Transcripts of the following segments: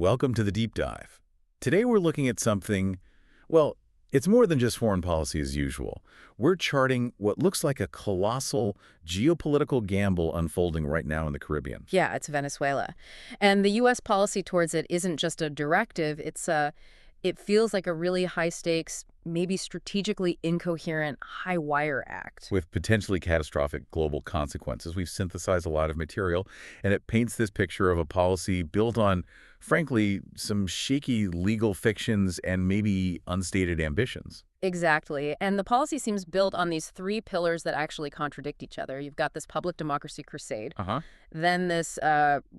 welcome to the Deep Dive. Today we're looking at something, well, it's more than just foreign policy as usual. We're charting what looks like a colossal geopolitical gamble unfolding right now in the Caribbean. Yeah, it's Venezuela. And the U.S. policy towards it isn't just a directive, it feels like a really high-stakes, maybe strategically incoherent, high-wire act. With potentially catastrophic global consequences. We've synthesized a lot of material, and it paints this picture of a policy built on, frankly, some shaky legal fictions and maybe unstated ambitions. Exactly. And the policy seems built on these three pillars that actually contradict each other. You've got this public democracy crusade, then this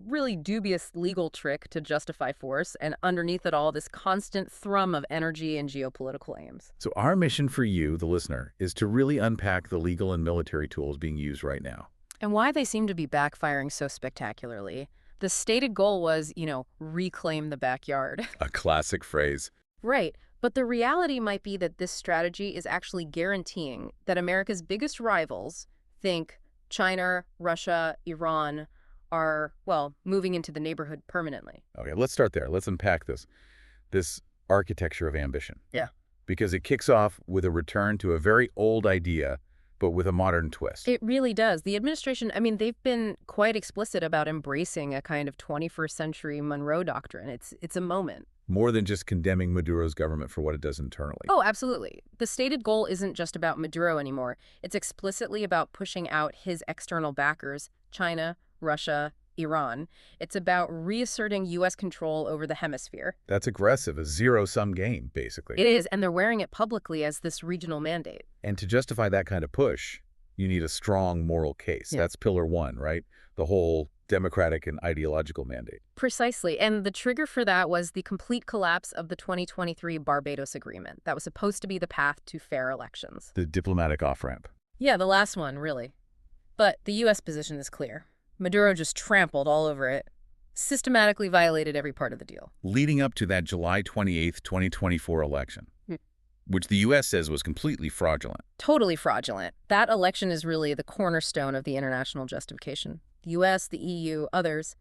really dubious legal trick to justify force, and underneath it all, this constant thrum of energy and geopolitical aims. So our mission for you, the listener, is to really unpack the legal and military tools being used right now. And why they seem to be backfiring so spectacularly. The stated goal was, reclaim the backyard. A classic phrase. Right. But the reality might be that this strategy is actually guaranteeing that America's biggest rivals, think China, Russia, Iran, are, well, moving into the neighborhood permanently. Okay, let's start there. Let's unpack this architecture of ambition. Yeah. Because it kicks off with a return to a very old idea, but with a modern twist. It really does. The administration, they've been quite explicit about embracing a kind of 21st century Monroe Doctrine. It's a moment. More than just condemning Maduro's government for what it does internally. Oh, absolutely. The stated goal isn't just about Maduro anymore. It's explicitly about pushing out his external backers, China, Russia, Iran. It's about reasserting U.S. control over the hemisphere. That's aggressive, a zero-sum game, basically. It is, and they're wearing it publicly as this regional mandate. And to justify that kind of push, you need a strong moral case. Yeah. That's pillar one, right? The whole democratic and ideological mandate. Precisely. And the trigger for that was the complete collapse of the 2023 Barbados Agreement. That was supposed to be the path to fair elections. The diplomatic off-ramp. Yeah, the last one, really. But the U.S. position is clear. Maduro just trampled all over it, systematically violated every part of the deal. Leading up to that July 28th, 2024 election, which the U.S. says was completely fraudulent. Totally fraudulent. That election is really the cornerstone of the international justification. The U.S., the EU, others,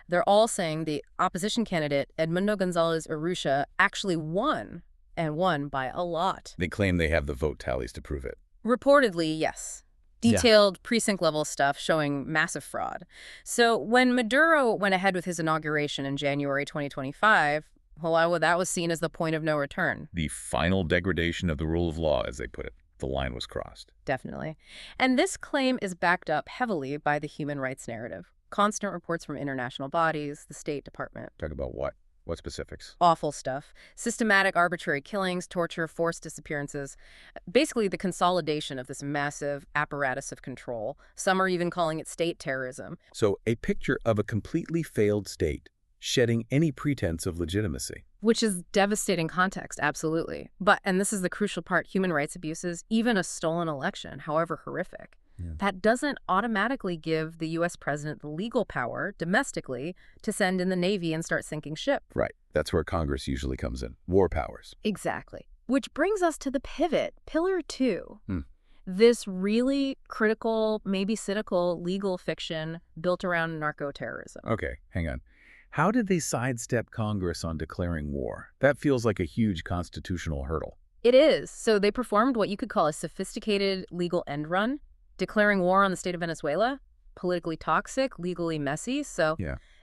they're all saying the opposition candidate, Edmundo González Urrutia, actually won, and won by a lot. They claim they have the vote tallies to prove it. Reportedly, yes. Detailed precinct-level stuff showing massive fraud. So when Maduro went ahead with his inauguration in January 2025, well, that was seen as the point of no return. The final degradation of the rule of law, as they put it. The line was crossed. Definitely. And this claim is backed up heavily by the human rights narrative. Constant reports from international bodies, the State Department. Talk about what? What specifics? Awful stuff. Systematic arbitrary killings, torture, forced disappearances. Basically the consolidation of this massive apparatus of control. Some are even calling it state terrorism. So a picture of a completely failed state, shedding any pretense of legitimacy. Which is devastating context, absolutely. But, and this is the crucial part, human rights abuses, even a stolen election, however horrific, that doesn't automatically give the U.S. president the legal power, domestically, to send in the Navy and start sinking ship. Right. That's where Congress usually comes in. War powers. Exactly. Which brings us to the pivot, pillar 2. This really critical, maybe cynical, legal fiction built around narco-terrorism. Okay, hang on. How did they sidestep Congress on declaring war? That feels like a huge constitutional hurdle. It is. So they performed what you could call a sophisticated legal end run, declaring war on the state of Venezuela, politically toxic, legally messy. So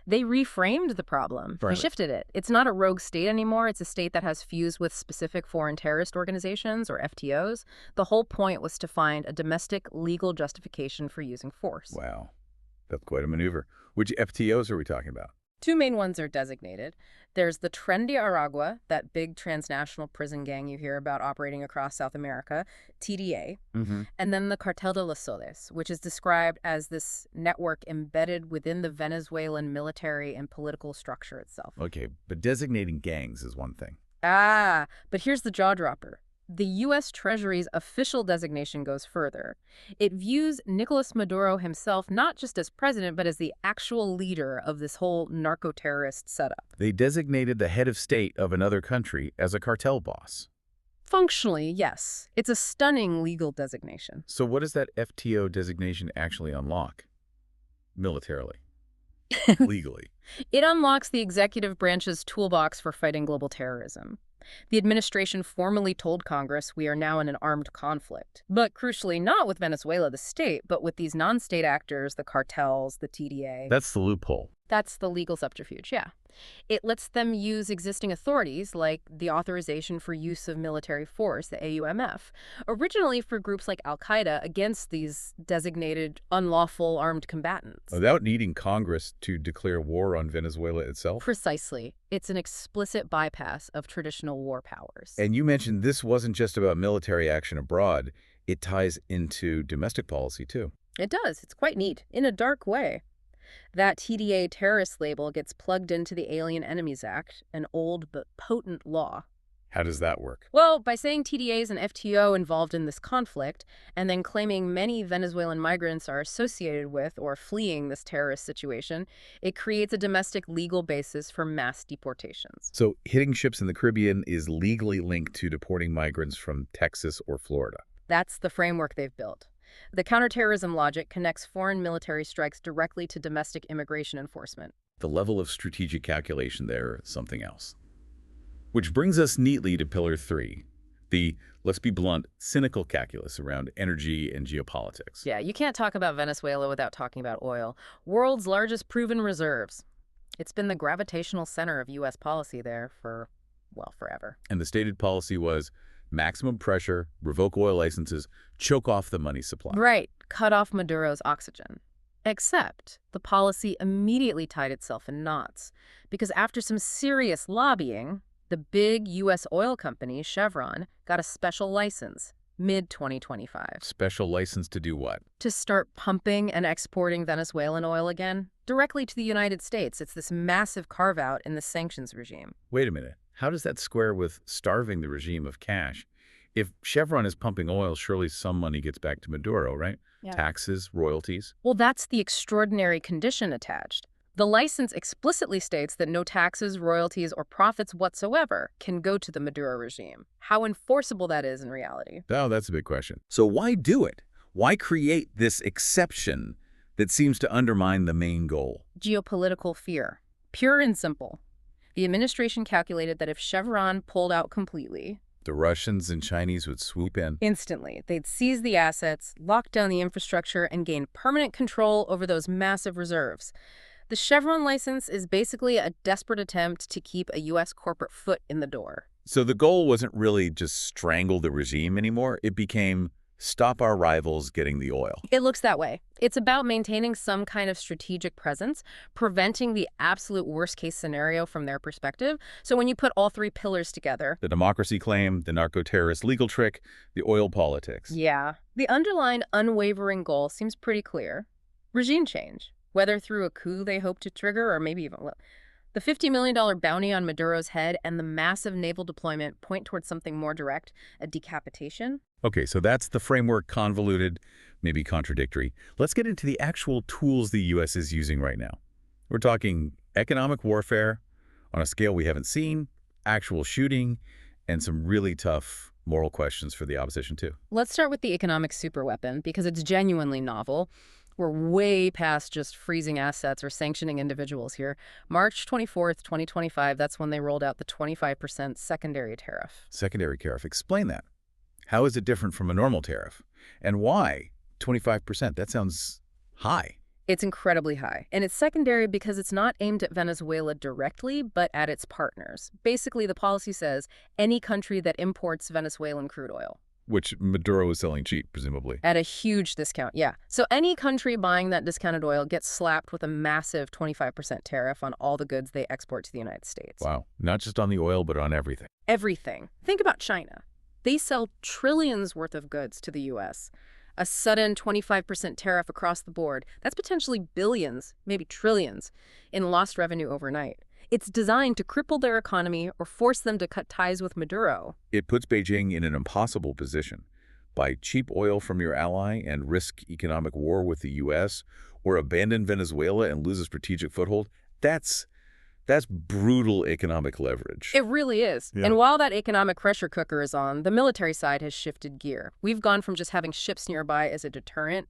they reframed the problem. They shifted it. It's not a rogue state anymore. It's a state that has fused with specific foreign terrorist organizations, or FTOs. The whole point was to find a domestic legal justification for using force. Wow. That's quite a maneuver. Which FTOs are we talking about? Two main ones are designated. There's the Tren de Aragua, that big transnational prison gang you hear about operating across South America, TDA, and then the Cartel de los Soles, which is described as this network embedded within the Venezuelan military and political structure itself. Okay, but designating gangs is one thing. But here's the jaw-dropper. The U.S. Treasury's official designation goes further. It views Nicolas Maduro himself not just as president, but as the actual leader of this whole narco-terrorist setup. They designated the head of state of another country as a cartel boss. Functionally, yes. It's a stunning legal designation. So what does that FTO designation actually unlock? Militarily. Legally. It unlocks the executive branch's toolbox for fighting global terrorism. The administration formally told Congress we are now in an armed conflict. But crucially, not with Venezuela, the state, but with these non-state actors, the cartels, the TDA. That's the loophole. That's the legal subterfuge, yeah. It lets them use existing authorities, like the authorization for use of military force, the AUMF, originally for groups like al-Qaeda against these designated unlawful armed combatants. Without needing Congress to declare war on Venezuela itself? Precisely. It's an explicit bypass of traditional war powers. And you mentioned this wasn't just about military action abroad. It ties into domestic policy, too. It does. It's quite neat, in a dark way. That TDA terrorist label gets plugged into the Alien Enemies Act, an old but potent law. How does that work? Well, by saying TDA is an FTO involved in this conflict, and then claiming many Venezuelan migrants are associated with or fleeing this terrorist situation, it creates a domestic legal basis for mass deportations. So hitting ships in the Caribbean is legally linked to deporting migrants from Texas or Florida. That's the framework they've built. The counterterrorism logic connects foreign military strikes directly to domestic immigration enforcement. The level of strategic calculation there is something else. Which brings us neatly to Pillar 3, the, let's be blunt, cynical calculus around energy and geopolitics. Yeah, you can't talk about Venezuela without talking about oil. World's largest proven reserves. It's been the gravitational center of U.S. policy there for, well, forever. And the stated policy was maximum pressure, revoke oil licenses, choke off the money supply. Right, cut off Maduro's oxygen. Except the policy immediately tied itself in knots, because after some serious lobbying, the big U.S. oil company, Chevron, got a special license, mid-2025. Special license to do what? To start pumping and exporting Venezuelan oil again, directly to the United States. It's this massive carve-out in the sanctions regime. Wait a minute. How does that square with starving the regime of cash? If Chevron is pumping oil, surely some money gets back to Maduro, right? Yeah. Taxes, royalties. Well, that's the extraordinary condition attached. The license explicitly states that no taxes, royalties, or profits whatsoever can go to the Maduro regime. How enforceable that is in reality. Oh, that's a big question. So why do it? Why create this exception that seems to undermine the main goal? Geopolitical fear. Pure and simple. The administration calculated that if Chevron pulled out completely, the Russians and Chinese would swoop in. Instantly. They'd seize the assets, lock down the infrastructure, and gain permanent control over those massive reserves. The Chevron license is basically a desperate attempt to keep a U.S. corporate foot in the door. So the goal wasn't really just strangle the regime anymore. It became stop our rivals getting the oil. It looks that way. It's about maintaining some kind of strategic presence, preventing the absolute worst-case scenario from their perspective. So when you put all three pillars together— the democracy claim, the narco-terrorist legal trick, the oil politics. Yeah. The underlying unwavering goal seems pretty clear. Regime change. Whether through a coup they hope to trigger or maybe even— the $50 million bounty on Maduro's head and the massive naval deployment point towards something more direct, a decapitation. Okay, so that's the framework, convoluted, maybe contradictory. Let's get into the actual tools the U.S. is using right now. We're talking economic warfare on a scale we haven't seen, actual shooting, and some really tough moral questions for the opposition, too. Let's start with the economic superweapon, because it's genuinely novel. We're way past just freezing assets or sanctioning individuals here. March 24th, 2025, that's when they rolled out the 25% secondary tariff. Secondary tariff. Explain that. How is it different from a normal tariff? And why 25%? That sounds high. It's incredibly high. And it's secondary because it's not aimed at Venezuela directly, but at its partners. Basically, the policy says any country that imports Venezuelan crude oil. Which Maduro is selling cheap, presumably. At a huge discount, yeah. So any country buying that discounted oil gets slapped with a massive 25% tariff on all the goods they export to the United States. Wow. Not just on the oil, but on everything. Everything. Think about China. They sell trillions worth of goods to the U.S. A sudden 25% tariff across the board, that's potentially billions, maybe trillions, in lost revenue overnight. It's designed to cripple their economy or force them to cut ties with Maduro. It puts Beijing in an impossible position. Buy cheap oil from your ally and risk economic war with the U.S., or abandon Venezuela and lose a strategic foothold. That's brutal economic leverage. It really is. Yeah. And while that economic pressure cooker is on, the military side has shifted gear. We've gone from just having ships nearby as a deterrent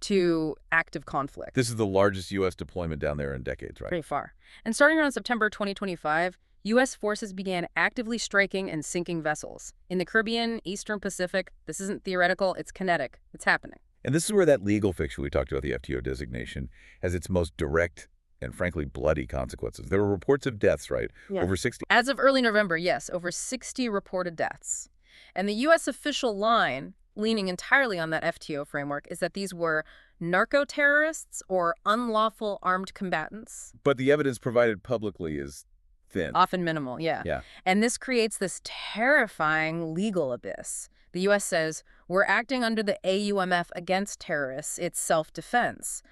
to active conflict. This is the largest U.S. deployment down there in decades, right? Pretty far. And starting around September 2025, U.S. forces began actively striking and sinking vessels. In the Caribbean, Eastern Pacific, this isn't theoretical, it's kinetic. It's happening. And this is where that legal fiction we talked about, the FTO designation, has its most direct and frankly bloody consequences. There were reports of deaths, right? Yeah. Over 60. As of early November, yes, over 60 reported deaths. And the U.S. official line, leaning entirely on that FTO framework, is that these were narco-terrorists or unlawful armed combatants. But the evidence provided publicly is thin. Often minimal, yeah. And this creates this terrifying legal abyss. The U.S. says, we're acting under the AUMF against terrorists. It's self-defense.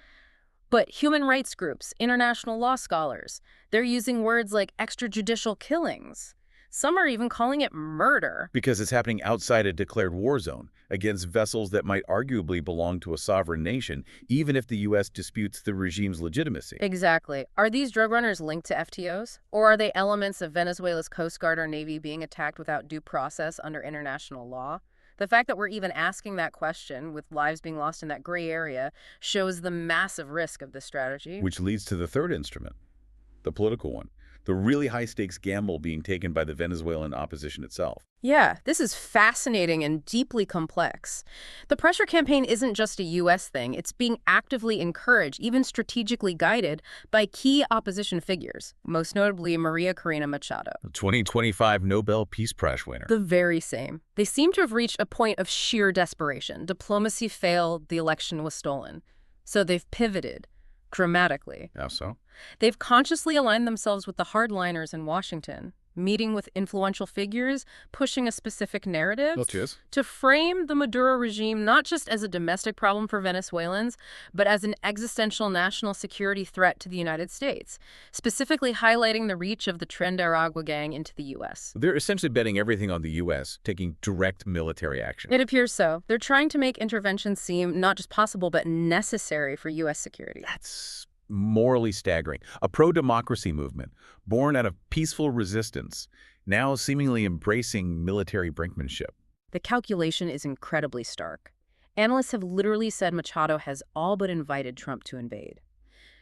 But human rights groups, international law scholars, they're using words like extrajudicial killings. Some are even calling it murder. Because it's happening outside a declared war zone, against vessels that might arguably belong to a sovereign nation, even if the U.S. disputes the regime's legitimacy. Exactly. Are these drug runners linked to FTOs? Or are they elements of Venezuela's Coast Guard or Navy being attacked without due process under international law? The fact that we're even asking that question, with lives being lost in that gray area, shows the massive risk of this strategy. Which leads to the third instrument, the political one. The really high-stakes gamble being taken by the Venezuelan opposition itself. Yeah, this is fascinating and deeply complex. The pressure campaign isn't just a U.S. thing. It's being actively encouraged, even strategically guided, by key opposition figures, most notably Maria Corina Machado. The 2025 Nobel Peace Prize winner. The very same. They seem to have reached a point of sheer desperation. Diplomacy failed, the election was stolen. So they've pivoted dramatically. How so? They've consciously aligned themselves with the hardliners in Washington, meeting with influential figures, pushing a specific narrative to frame the Maduro regime not just as a domestic problem for Venezuelans, but as an existential national security threat to the United States, specifically highlighting the reach of the Tren de Aragua gang into the U.S. They're essentially betting everything on the U.S. taking direct military action. It appears so. They're trying to make intervention seem not just possible, but necessary for U.S. security. That's morally staggering. A pro-democracy movement born out of peaceful resistance, now seemingly embracing military brinkmanship. The calculation is incredibly stark. Analysts have literally said Machado has all but invited Trump to invade.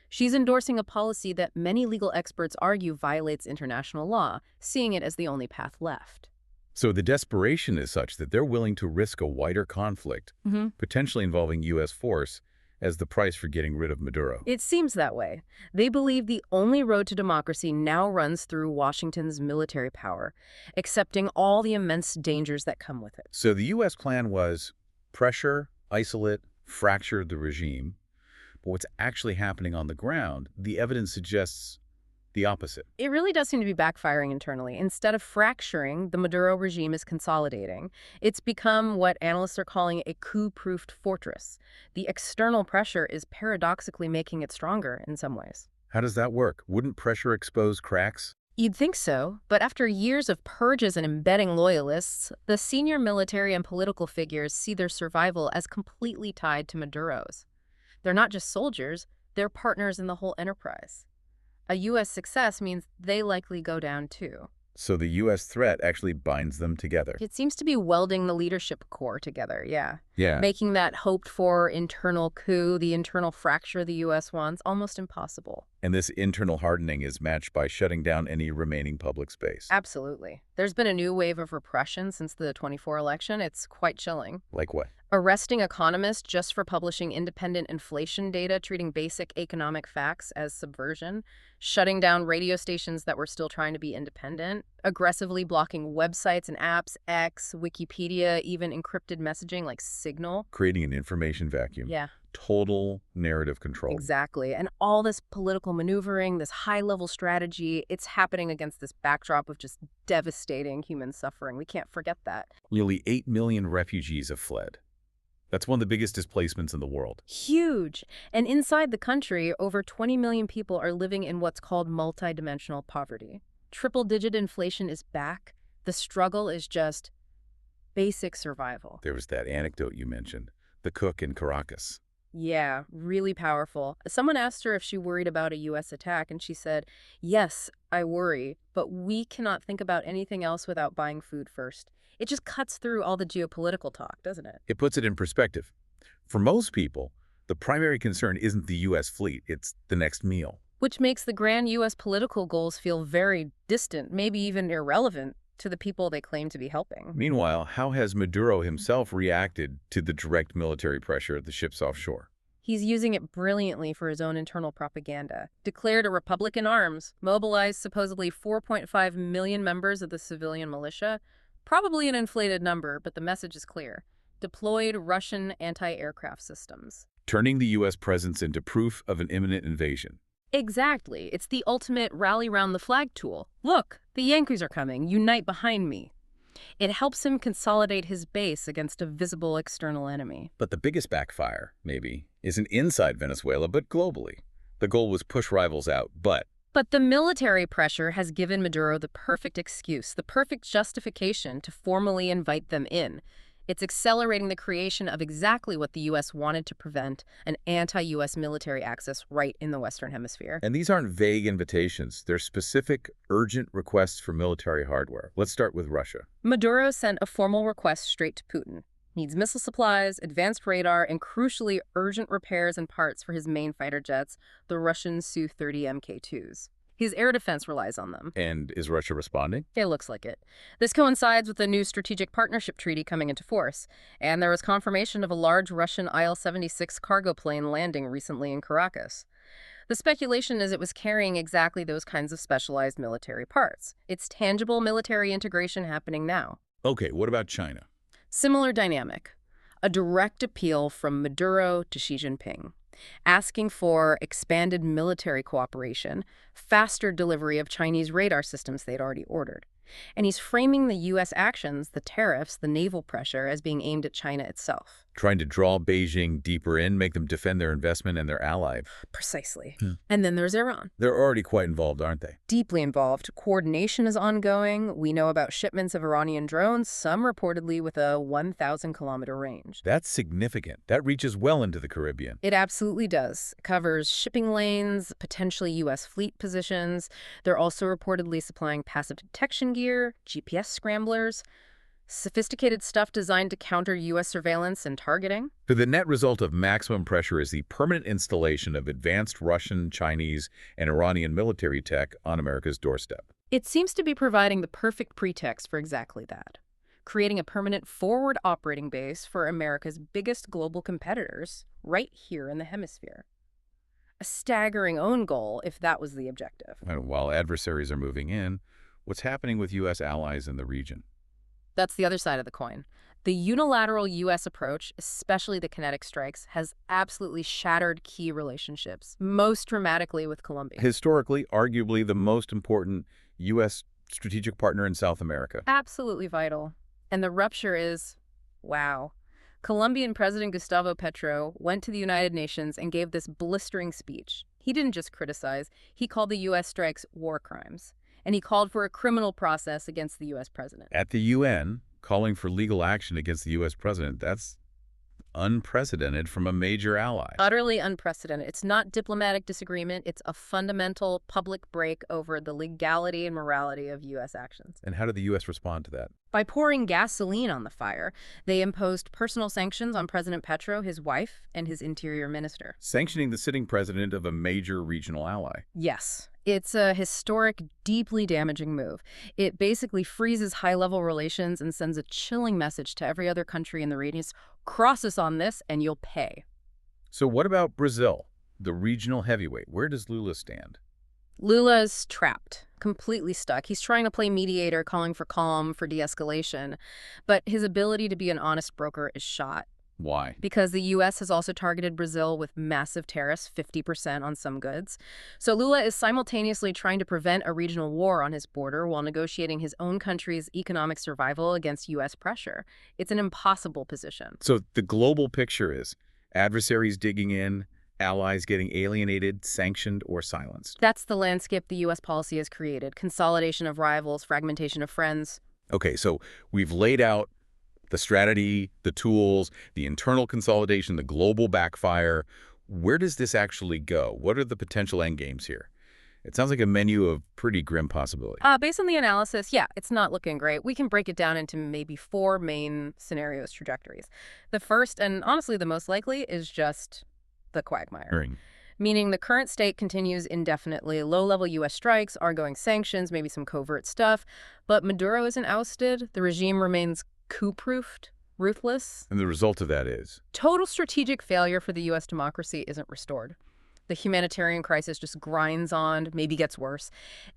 She's endorsing a policy that many legal experts argue violates international law, seeing it as the only path left. So the desperation is such that they're willing to risk a wider conflict, potentially involving U.S. force, as the price for getting rid of Maduro. It seems that way. They believe the only road to democracy now runs through Washington's military power, accepting all the immense dangers that come with it. So the U.S. plan was pressure, isolate, fracture the regime. But what's actually happening on the ground, the evidence suggests the opposite. It really does seem to be backfiring internally. Instead of fracturing, the Maduro regime is consolidating. It's become what analysts are calling a coup-proofed fortress. The external pressure is paradoxically making it stronger in some ways. How does that work? Wouldn't pressure expose cracks? You'd think so, but after years of purges and embedding loyalists, the senior military and political figures see their survival as completely tied to Maduro's. They're not just soldiers, they're partners in the whole enterprise. A U.S. success means they likely go down too. So the U.S. threat actually binds them together. It seems to be welding the leadership core together, yeah. Yeah. Making that hoped-for internal coup, the internal fracture the U.S. wants, almost impossible. And this internal hardening is matched by shutting down any remaining public space. Absolutely. There's been a new wave of repression since the 24 election. It's quite chilling. Like what? Arresting economists just for publishing independent inflation data, treating basic economic facts as subversion, shutting down radio stations that were still trying to be independent, aggressively blocking websites and apps, X, Wikipedia, even encrypted messaging like Signal. Creating an information vacuum. Yeah. Total narrative control. Exactly. And all this political maneuvering, this high-level strategy, it's happening against this backdrop of just devastating human suffering. We can't forget that. Nearly 8 million refugees have fled. That's one of the biggest displacements in the world. Huge. And inside the country, over 20 million people are living in what's called multidimensional poverty. Triple-digit inflation is back. The struggle is just basic survival. There was that anecdote you mentioned, the cook in Caracas. Yeah, really powerful. Someone asked her if she worried about a U.S. attack, and she said, "Yes, I worry, but we cannot think about anything else without buying food first." It just cuts through all the geopolitical talk, doesn't it? It puts it in perspective. For most people, The primary concern isn't the U.S. fleet, it's the next meal. Which makes the grand U.S. political goals feel very distant, maybe even irrelevant to the people they claim to be helping. Meanwhile, how has Maduro himself reacted to the direct military pressure at the ships offshore? He's using it brilliantly for his own internal propaganda. Declared a republic in arms, mobilized supposedly 4.5 million members of the civilian militia. Probably an inflated number, but the message is clear. Deployed Russian anti-aircraft systems. Turning the U.S. presence into proof of an imminent invasion. Exactly. It's the ultimate rally-round-the-flag tool. Look, the Yankees are coming. Unite behind me. It helps him consolidate his base against a visible external enemy. But the biggest backfire, maybe, isn't inside Venezuela, but globally. The goal was push rivals out, but the military pressure has given Maduro the perfect excuse, the perfect justification to formally invite them in. It's accelerating the creation of exactly what the U.S. wanted to prevent, an anti-U.S. military axis right in the Western Hemisphere. And these aren't vague invitations. They're specific, urgent requests for military hardware. Let's start with Russia. Maduro sent a formal request straight to Putin. Needs missile supplies, advanced radar, and crucially urgent repairs and parts for his main fighter jets, the Russian Su-30 Mk2s. His air defense relies on them. And is Russia responding? It looks like it. This coincides with the new strategic partnership treaty coming into force, and there was confirmation of a large Russian Il-76 cargo plane landing recently in Caracas. The speculation is it was carrying exactly those kinds of specialized military parts. It's tangible military integration happening now. Okay, what about China? Similar dynamic. A direct appeal from Maduro to Xi Jinping, asking for expanded military cooperation, faster delivery of Chinese radar systems they'd already ordered. And he's framing the U.S. actions, the tariffs, the naval pressure, as being aimed at China itself. Trying to draw Beijing deeper in, make them defend their investment and their ally. Precisely. And then there's Iran. They're already quite involved, aren't they? Deeply involved. Coordination is ongoing. We know about shipments of Iranian drones, some reportedly with a 1,000-kilometer range. That's significant. That reaches well into the Caribbean. It absolutely does. It covers shipping lanes, potentially U.S. fleet positions. They're also reportedly supplying passive detection gear, GPS scramblers, sophisticated stuff designed to counter U.S. surveillance and targeting. So the net result of maximum pressure is the permanent installation of advanced Russian, Chinese, and Iranian military tech on America's doorstep. It seems to be providing the perfect pretext for exactly that, creating a permanent forward operating base for America's biggest global competitors right here in the hemisphere. A staggering own goal if that was the objective. And while adversaries are moving in, what's happening with U.S. allies in the region? That's the other side of the coin. The unilateral U.S. approach, especially the kinetic strikes, has absolutely shattered key relationships, most dramatically with Colombia. Historically, arguably the most important U.S. strategic partner in South America. Absolutely vital. And the rupture is, wow. Colombian President Gustavo Petro went to the United Nations and gave this blistering speech. He didn't just criticize, he called the U.S. strikes war crimes. And he called for a criminal process against the U.S. president. At the UN, calling for legal action against the U.S. president, that's unprecedented from a major ally. Utterly unprecedented. It's not diplomatic disagreement. It's a fundamental public break over the legality and morality of U.S. actions. And how did the U.S. respond to that? By pouring gasoline on the fire, they imposed personal sanctions on President Petro, his wife, and his interior minister. Sanctioning the sitting president of a major regional ally. Yes. It's a historic, deeply damaging move. It basically freezes high-level relations and sends a chilling message to every other country in the region. Cross us on this and you'll pay. So what about Brazil, the regional heavyweight? Where does Lula stand? Lula's trapped, completely stuck. He's trying to play mediator, calling for calm, for de-escalation, but his ability to be an honest broker is shot. Why? Because the U.S. has also targeted Brazil with massive tariffs, 50% on some goods. So Lula is simultaneously trying to prevent a regional war on his border while negotiating his own country's economic survival against U.S. pressure. It's an impossible position. So the global picture is adversaries digging in, allies getting alienated, sanctioned, or silenced. That's the landscape the U.S. policy has created. Consolidation of rivals, fragmentation of friends. Okay, so we've laid out the strategy, the tools, the internal consolidation, the global backfire. Where does this actually go? What are the potential endgames here? It sounds like a menu of pretty grim possibilities. Based on the analysis, yeah, it's not looking great. We can break it down into maybe 4 main scenarios, trajectories. The first, and honestly the most likely, is just the quagmire. Meaning the current state continues indefinitely, low-level U.S. strikes, ongoing sanctions, maybe some covert stuff, but Maduro isn't ousted, the regime remains coup-proofed, ruthless. And the result of that is? Total strategic failure for the U.S. democracy isn't restored. The humanitarian crisis just grinds on, maybe gets worse,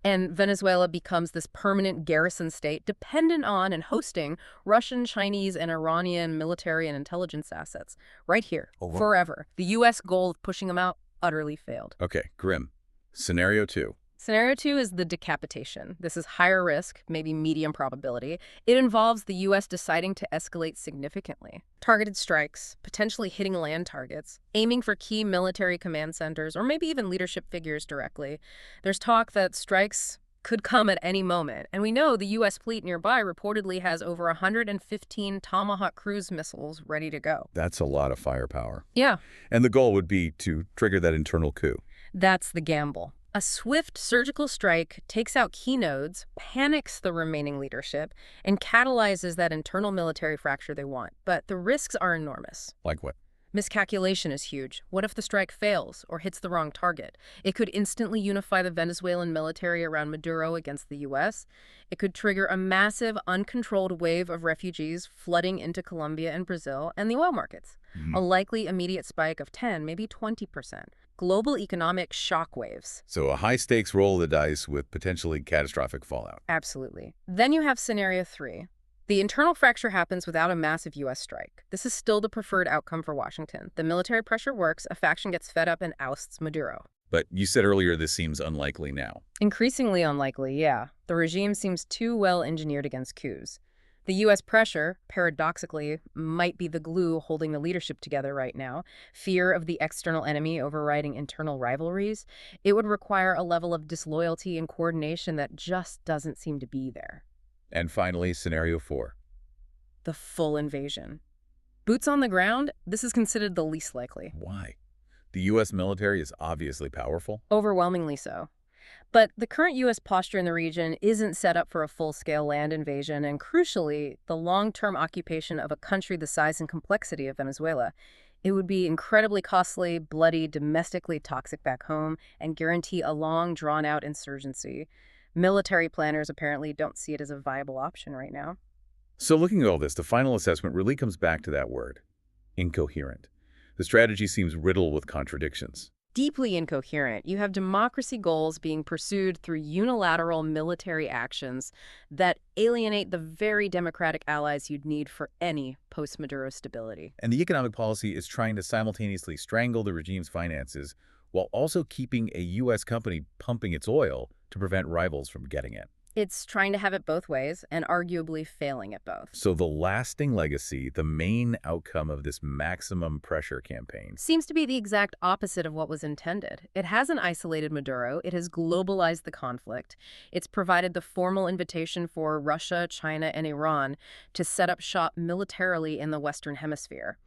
and Venezuela becomes this permanent garrison state dependent on and hosting Russian, Chinese, and Iranian military and intelligence assets right here, forever. The U.S. goal of pushing them out utterly failed. Okay, grim. Scenario 2. Scenario 2 is the decapitation. This is higher risk, maybe medium probability. It involves the U.S. deciding to escalate significantly. Targeted strikes, potentially hitting land targets, aiming for key military command centers, or maybe even leadership figures directly. There's talk that strikes could come at any moment. And we know the U.S. fleet nearby reportedly has over 115 Tomahawk cruise missiles ready to go. That's a lot of firepower. Yeah. And the goal would be to trigger that internal coup. That's the gamble. A swift surgical strike takes out key nodes, panics the remaining leadership, and catalyzes that internal military fracture they want. But the risks are enormous. Like what? Miscalculation is huge. What if the strike fails or hits the wrong target? It could instantly unify the Venezuelan military around Maduro against the U.S. It could trigger a massive, uncontrolled wave of refugees flooding into Colombia and Brazil and the oil markets. A likely immediate spike of 10, maybe 20%. Global economic shockwaves. So a high-stakes roll of the dice with potentially catastrophic fallout. Absolutely. Then you have scenario 3. The internal fracture happens without a massive U.S. strike. This is still the preferred outcome for Washington. The military pressure works, a faction gets fed up and ousts Maduro. But you said earlier this seems unlikely now. Increasingly unlikely, yeah. The regime seems too well engineered against coups. The U.S. pressure, paradoxically, might be the glue holding the leadership together right now. Fear of the external enemy overriding internal rivalries. It would require a level of disloyalty and coordination that just doesn't seem to be there. And finally, scenario 4. The full invasion. Boots on the ground, this is considered the least likely. Why? The U.S. military is obviously powerful. Overwhelmingly so. But the current U.S. posture in the region isn't set up for a full-scale land invasion, and crucially, the long-term occupation of a country the size and complexity of Venezuela. It would be incredibly costly, bloody, domestically toxic back home, and guarantee a long, drawn-out insurgency. Military planners apparently don't see it as a viable option right now. So looking at all this, the final assessment really comes back to that word, incoherent. The strategy seems riddled with contradictions. Deeply incoherent. You have democracy goals being pursued through unilateral military actions that alienate the very democratic allies you'd need for any post-Maduro stability. And the economic policy is trying to simultaneously strangle the regime's finances while also keeping a U.S. company pumping its oil to prevent rivals from getting it. It's trying to have it both ways and arguably failing at both. So the lasting legacy, the main outcome of this maximum pressure campaign, seems to be the exact opposite of what was intended. It hasn't isolated Maduro. It has globalized the conflict. It's provided the formal invitation for Russia, China, and Iran to set up shop militarily in the Western Hemisphere.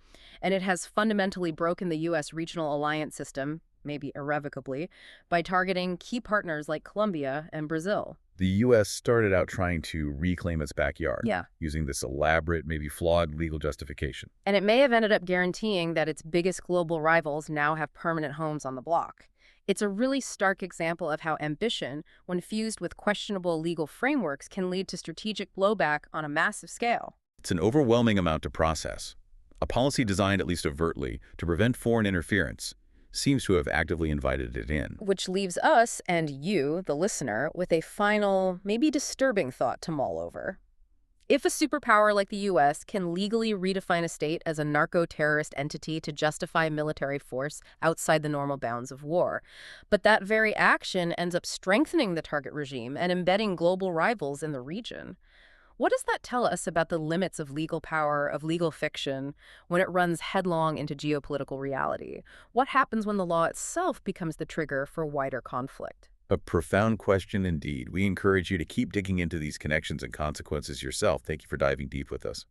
And it has fundamentally broken the U.S. regional alliance system, maybe irrevocably, by targeting key partners like Colombia and Brazil. The U.S. started out trying to reclaim its backyard, using this elaborate, maybe flawed legal justification. And it may have ended up guaranteeing that its biggest global rivals now have permanent homes on the block. It's a really stark example of how ambition, when fused with questionable legal frameworks, can lead to strategic blowback on a massive scale. It's an overwhelming amount to process. A policy designed, at least overtly, to prevent foreign interference seems to have actively invited it in. Which leaves us, and you, the listener, with a final, maybe disturbing thought to mull over. If a superpower like the U.S. can legally redefine a state as a narco-terrorist entity to justify military force outside the normal bounds of war, but that very action ends up strengthening the target regime and embedding global rivals in the region, what does that tell us about the limits of legal power, of legal fiction, when it runs headlong into geopolitical reality? What happens when the law itself becomes the trigger for wider conflict? A profound question indeed. We encourage you to keep digging into these connections and consequences yourself. Thank you for diving deep with us.